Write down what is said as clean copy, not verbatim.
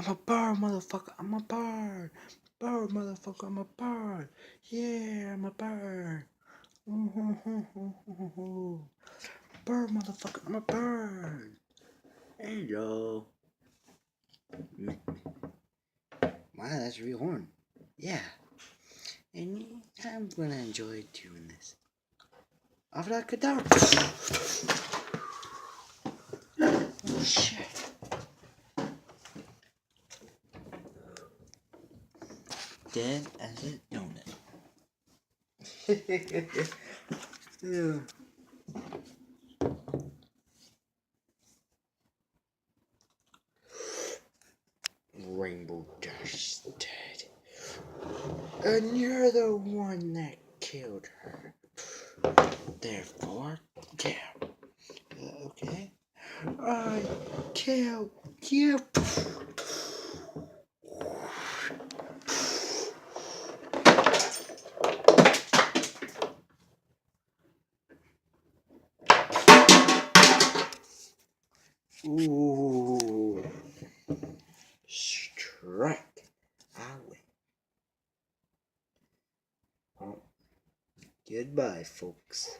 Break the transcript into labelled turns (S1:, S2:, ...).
S1: I'm a bird, motherfucker. I'm a bird. Bird, motherfucker. I'm a bird. Yeah, I'm a bird. Bird, motherfucker. I'm a bird. Hey, yo. Wow, that's a real horn. Yeah. And I'm gonna enjoy doing this. Abracadabra. Oh, shit. Dead as a donut. Yeah. Rainbow Dash dead. And you're the one that killed her. Therefore, yeah. Okay? I kill you. Ooh. Strike. I win. Goodbye, folks.